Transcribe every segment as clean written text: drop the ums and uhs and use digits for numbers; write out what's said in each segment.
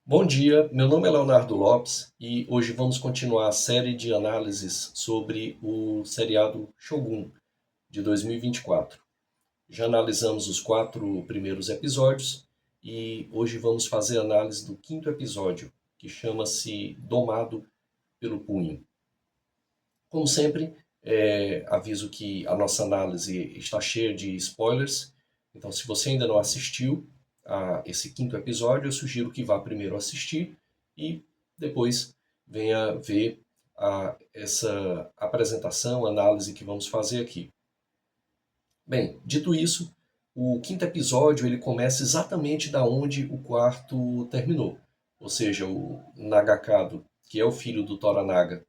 Bom dia, meu nome é Leonardo Lopes e hoje vamos continuar a série de análises sobre o seriado Shogun de 2024. Já analisamos os 4 primeiros episódios e hoje vamos fazer análise do 5º episódio, que chama-se Domado pelo Punho. Como sempre, aviso que a nossa análise está cheia de spoilers, então se você ainda não assistiu a esse 5º episódio, eu sugiro que vá primeiro assistir e depois venha ver essa apresentação, análise que vamos fazer aqui. Bem, dito isso, o 5º episódio ele começa exatamente da onde o quarto terminou. Ou seja, o Nagakado, que é o filho do Toranaga,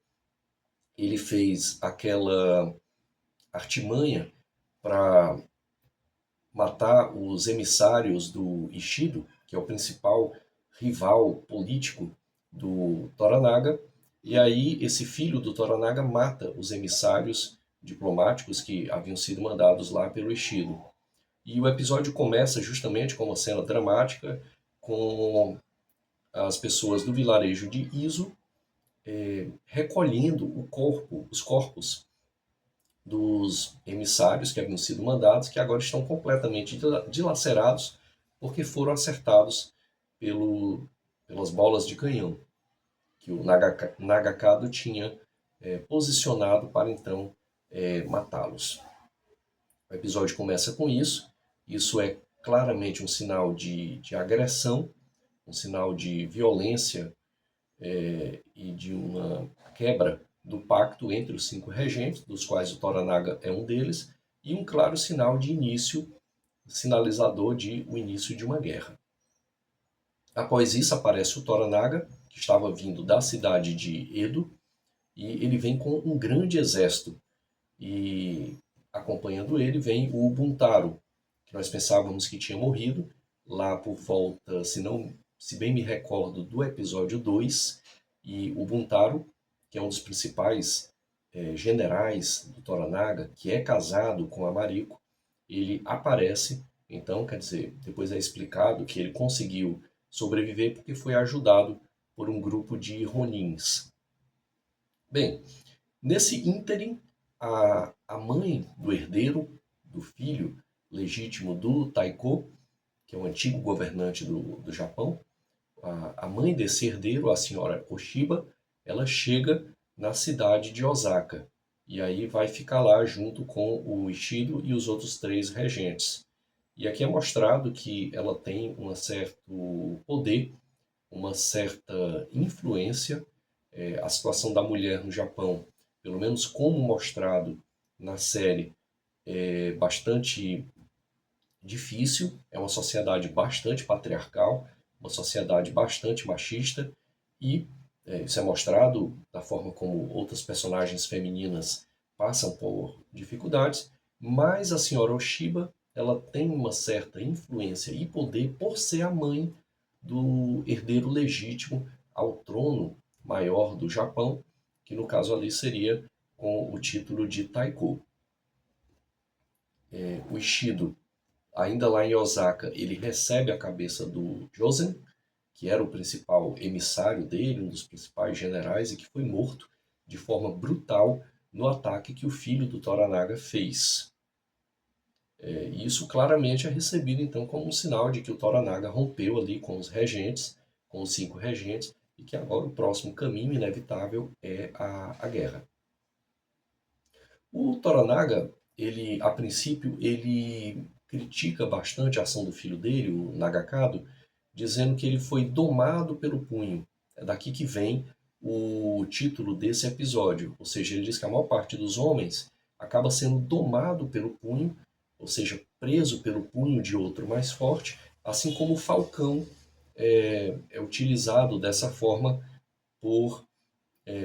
ele fez aquela artimanha para matar os emissários do Ishido, que é o principal rival político do Toranaga, e aí esse filho do Toranaga mata os emissários diplomáticos que haviam sido mandados lá pelo Ishido. E o episódio começa justamente com uma cena dramática, com as pessoas do vilarejo de Izo recolhendo os corpos dos emissários que haviam sido mandados, que agora estão completamente dilacerados porque foram acertados pelas bolas de canhão que o Nagakado tinha posicionado para então matá-los. O episódio começa com isso. Isso é claramente um sinal de agressão, um sinal de violência e de uma quebra do pacto entre os 5 regentes, dos quais o Toranaga é um deles, e um claro sinal de início, sinalizador de o início de uma guerra. Após isso aparece o Toranaga, que estava vindo da cidade de Edo, e ele vem com um grande exército. E acompanhando ele vem o Buntaro, que nós pensávamos que tinha morrido, lá por volta, se bem me recordo, do episódio 2, e o Buntaro, que é um dos principais generais do Toranaga, que é casado com a Mariko, ele aparece, então, quer dizer, depois é explicado que ele conseguiu sobreviver porque foi ajudado por um grupo de Ronins. Bem, nesse ínterim, a mãe do herdeiro, do filho legítimo do Taiko, que é o antigo governante do Japão, a mãe desse herdeiro, a senhora Oshiba, ela chega na cidade de Osaka. E aí vai ficar lá junto com o Ishido e os outros 3 regentes. E aqui é mostrado que ela tem um certo poder, uma certa influência. A situação da mulher no Japão, pelo menos como mostrado na série, é bastante difícil. É uma sociedade bastante patriarcal, uma sociedade bastante machista e isso é mostrado da forma como outras personagens femininas passam por dificuldades, mas a senhora Oshiba ela tem uma certa influência e poder por ser a mãe do herdeiro legítimo ao trono maior do Japão, que no caso ali seria com o título de Taiko. O Ishido, ainda lá em Osaka, ele recebe a cabeça do Josen, que era o principal emissário dele, um dos principais generais, e que foi morto de forma brutal no ataque que o filho do Toranaga fez. E isso claramente é recebido então como um sinal de que o Toranaga rompeu ali com os regentes, com os 5 regentes, e que agora o próximo caminho inevitável é a guerra. O Toranaga, ele, a princípio, ele critica bastante a ação do filho dele, o Nagakado, dizendo que ele foi domado pelo punho. É daqui que vem o título desse episódio. Ou seja, ele diz que a maior parte dos homens acaba sendo domado pelo punho, ou seja, preso pelo punho de outro mais forte, assim como o falcão é utilizado dessa forma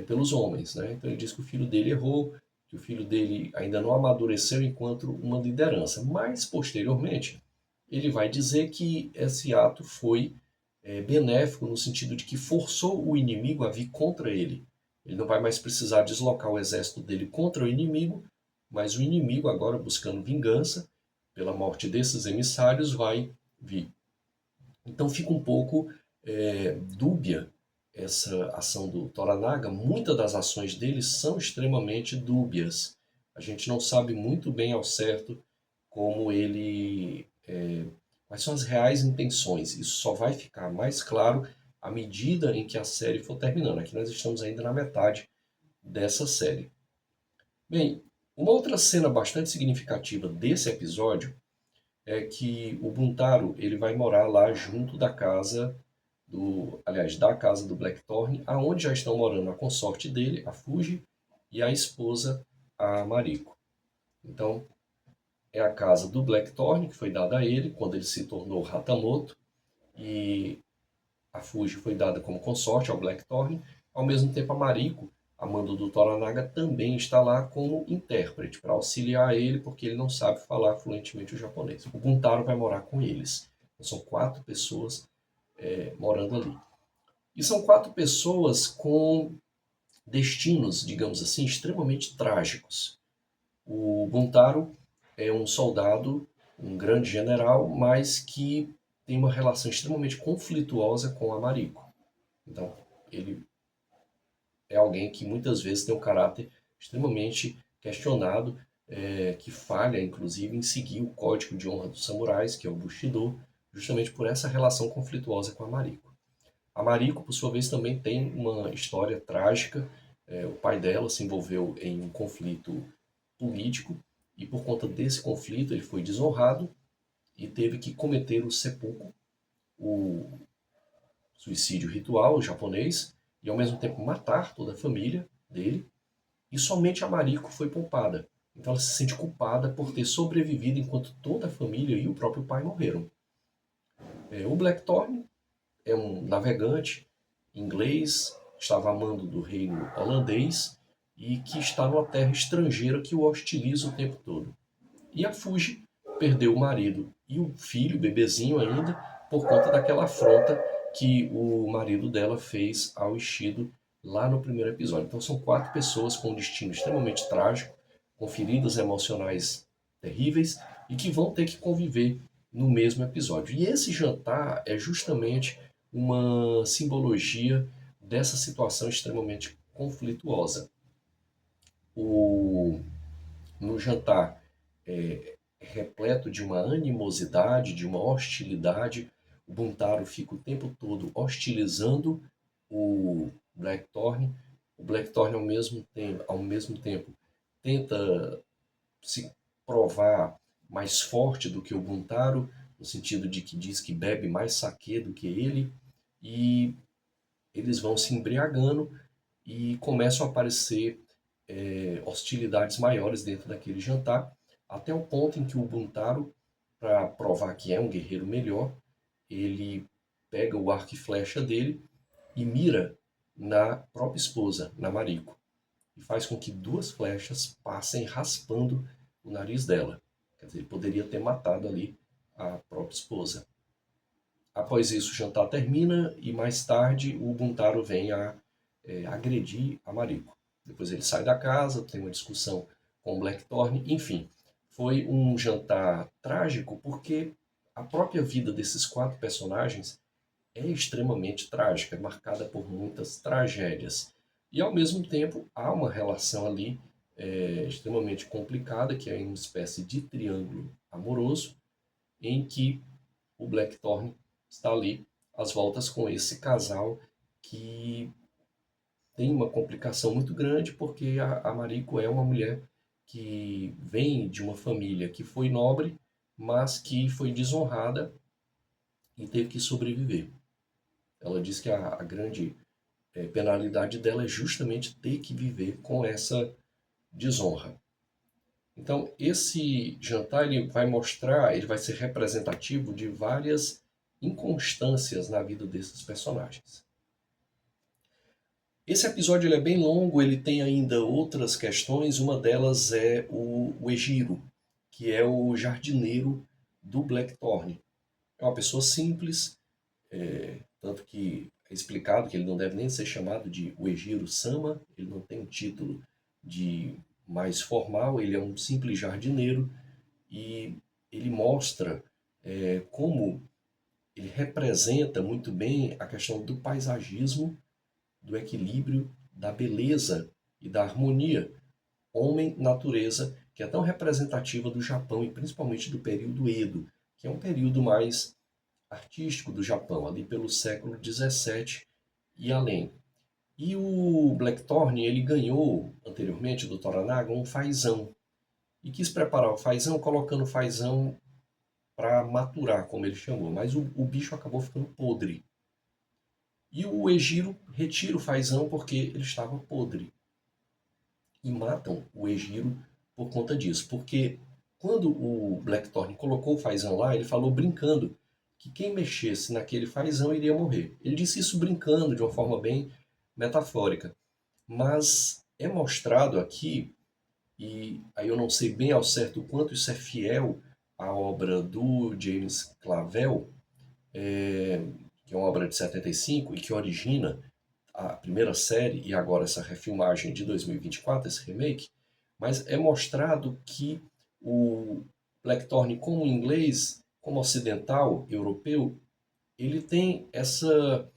pelos homens. Né? Então ele diz que o filho dele errou, que o filho dele ainda não amadureceu enquanto uma liderança. Mas, posteriormente, ele vai dizer que esse ato foi benéfico no sentido de que forçou o inimigo a vir contra ele. Ele não vai mais precisar deslocar o exército dele contra o inimigo, mas o inimigo, agora buscando vingança pela morte desses emissários, vai vir. Então fica um pouco dúbia essa ação do Toranaga. Muitas das ações dele são extremamente dúbias. A gente não sabe muito bem ao certo como ele, quais são as reais intenções. Isso só vai ficar mais claro à medida em que a série for terminando. Aqui nós estamos ainda na metade dessa série. Bem, uma outra cena bastante significativa desse episódio é que o Buntaro ele vai morar lá junto da casa da casa do Blackthorn, aonde já estão morando a consorte dele, a Fuji, e a esposa, a Mariko. Então, é a casa do Blackthorn que foi dada a ele quando ele se tornou Hatamoto, e a Fuji foi dada como consorte ao Blackthorn. Ao mesmo tempo, a Mariko, a mando do Toranaga, também está lá como intérprete para auxiliar ele, porque ele não sabe falar fluentemente o japonês. O Buntaro vai morar com eles. Então, são 4 pessoas morando ali. E são 4 pessoas com destinos, digamos assim, extremamente trágicos. O Buntaro é um soldado, um grande general, mas que tem uma relação extremamente conflituosa com a Mariko. Então, ele é alguém que muitas vezes tem um caráter extremamente questionado, que falha, inclusive, em seguir o código de honra dos samurais, que é o Bushido, justamente por essa relação conflituosa com a Mariko. A Mariko, por sua vez, também tem uma história trágica. O pai dela se envolveu em um conflito político e, por conta desse conflito, ele foi desonrado e teve que cometer o seppuku, o suicídio ritual japonês, e ao mesmo tempo matar toda a família dele. E somente a Mariko foi poupada. Então ela se sente culpada por ter sobrevivido enquanto toda a família e o próprio pai morreram. O Blackthorn é um navegante inglês, estava a mando do reino holandês e que está numa terra estrangeira que o hostiliza o tempo todo. E a Fuji perdeu o marido e o filho, bebezinho ainda, por conta daquela afronta que o marido dela fez ao Ishido lá no primeiro episódio. Então são 4 pessoas com um destino extremamente trágico, com feridas emocionais terríveis e que vão ter que conviver no mesmo episódio. E esse jantar é justamente uma simbologia dessa situação extremamente conflituosa. No jantar repleto de uma animosidade, de uma hostilidade, o Buntaro fica o tempo todo hostilizando o Blackthorn. O Blackthorn, ao mesmo tempo tenta se provar mais forte do que o Buntaro, no sentido de que diz que bebe mais saquê do que ele, e eles vão se embriagando e começam a aparecer hostilidades maiores dentro daquele jantar, até o ponto em que o Buntaro, para provar que é um guerreiro melhor, ele pega o arco e flecha dele e mira na própria esposa, na Mariko, e faz com que 2 flechas passem raspando o nariz dela. Quer dizer, ele poderia ter matado ali a própria esposa. Após isso, o jantar termina e mais tarde o Buntaro vem a agredir a Mariko. Depois ele sai da casa, tem uma discussão com o Blackthorn, enfim. Foi um jantar trágico porque a própria vida desses 4 personagens é extremamente trágica, é marcada por muitas tragédias. E ao mesmo tempo há uma relação ali extremamente complicada, que é uma espécie de triângulo amoroso, em que o Blackthorn está ali às voltas com esse casal que tem uma complicação muito grande, porque a Mariko é uma mulher que vem de uma família que foi nobre, mas que foi desonrada e teve que sobreviver. Ela diz que a grande penalidade dela é justamente ter que viver com essa desonra. Então, esse jantar ele vai ser representativo de várias inconstâncias na vida desses personagens. Esse episódio ele é bem longo, ele tem ainda outras questões, uma delas é o Ejiro, que é o jardineiro do Blackthorn. É uma pessoa simples, tanto que é explicado que ele não deve nem ser chamado de Ejiro Sama, ele não tem um título de mais formal, ele é um simples jardineiro e ele mostra como ele representa muito bem a questão do paisagismo, do equilíbrio, da beleza e da harmonia homem-natureza, que é tão representativa do Japão e principalmente do período Edo, que é um período mais artístico do Japão, ali pelo século XVII e além. E o Blackthorne, ele ganhou anteriormente do Toranaga um fazão e quis preparar o fazão colocando o fazão para maturar, como ele chamou, mas o bicho acabou ficando podre. E o Ejiro retira o fazão porque ele estava podre. E matam o Ejiro por conta disso. Porque quando o Blackthorne colocou o fazão lá, ele falou brincando que quem mexesse naquele fazão iria morrer. Ele disse isso brincando de uma forma bem metafórica. Mas é mostrado aqui, e aí eu não sei bem ao certo o quanto isso é fiel à obra do James Clavell, que é uma obra de 75 e que origina a primeira série e agora essa refilmagem de 2024, esse remake, mas é mostrado que o Blackthorne, como inglês, como ocidental, europeu, ele tem essa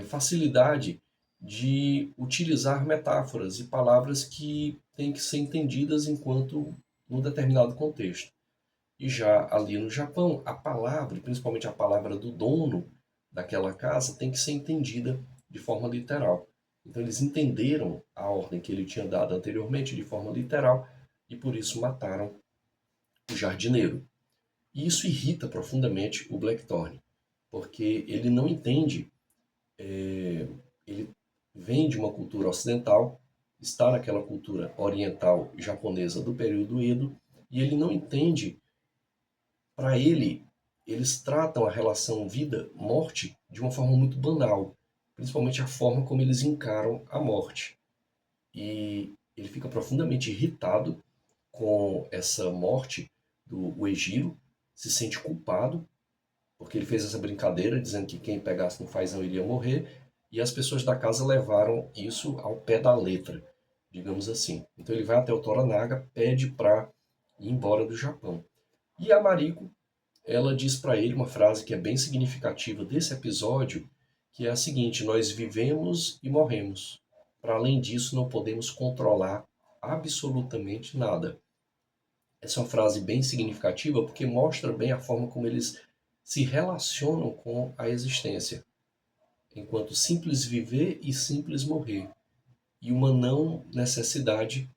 facilidade de utilizar metáforas e palavras que têm que ser entendidas enquanto num determinado contexto. E já ali no Japão, a palavra, principalmente a palavra do dono daquela casa, tem que ser entendida de forma literal. Então eles entenderam a ordem que ele tinha dado anteriormente de forma literal e por isso mataram o jardineiro. E isso irrita profundamente o Blackthorne, porque ele não entende, ele vem de uma cultura ocidental, está naquela cultura oriental japonesa do período Edo, e ele não entende. Para ele, eles tratam a relação vida-morte de uma forma muito banal, principalmente a forma como eles encaram a morte. E ele fica profundamente irritado com essa morte do Uejiro, se sente culpado, porque ele fez essa brincadeira dizendo que quem pegasse no fazão iria morrer, e as pessoas da casa levaram isso ao pé da letra, digamos assim. Então ele vai até o Toranaga, pede para ir embora do Japão. E a Mariko, ela diz para ele uma frase que é bem significativa desse episódio, que é a seguinte: nós vivemos e morremos. Para além disso, não podemos controlar absolutamente nada. Essa é uma frase bem significativa porque mostra bem a forma como eles se relacionam com a existência, enquanto simples viver e simples morrer, e uma não necessidade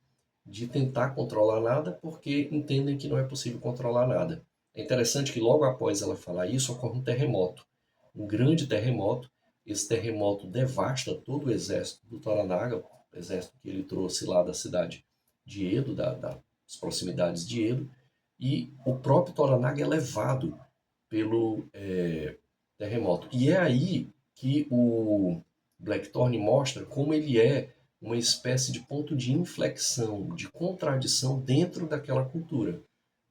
de tentar controlar nada porque entendem que não é possível controlar nada. É interessante que logo após ela falar isso ocorre um terremoto, um grande terremoto. Esse terremoto devasta todo o exército do Toranaga, o exército que ele trouxe lá da cidade de Edo, das proximidades de Edo, e o próprio Toranaga é levado pelo terremoto. E é aí que o Blackthorne mostra como ele é uma espécie de ponto de inflexão, de contradição dentro daquela cultura.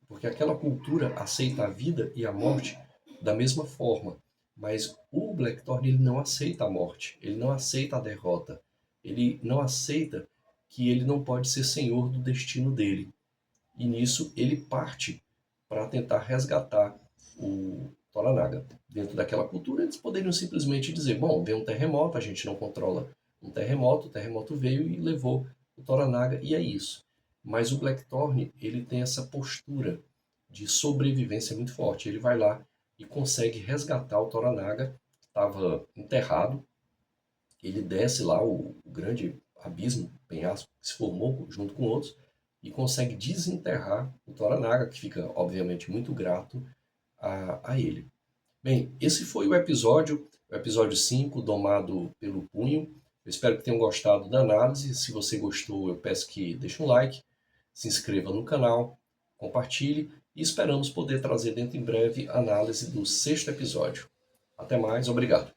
Porque aquela cultura aceita a vida e a morte da mesma forma. Mas o Blackthorne ele não aceita a morte, ele não aceita a derrota, ele não aceita que ele não pode ser senhor do destino dele. E nisso ele parte para tentar resgatar o Toranaga. Dentro daquela cultura, eles poderiam simplesmente dizer: bom, veio um terremoto, a gente não controla um terremoto, o terremoto veio e levou o Toranaga, e é isso. Mas o Blackthorne, ele tem essa postura de sobrevivência muito forte. Ele vai lá e consegue resgatar o Toranaga, que estava enterrado. Ele desce lá o grande abismo, penhasco, que se formou junto com outros, e consegue desenterrar o Toranaga, que fica, obviamente, muito grato a ele. Bem, esse foi o episódio 5, Domado pelo Punho. Eu espero que tenham gostado da análise. Se você gostou, eu peço que deixe um like, se inscreva no canal, compartilhe e esperamos poder trazer dentro em breve a análise do sexto episódio. Até mais, obrigado.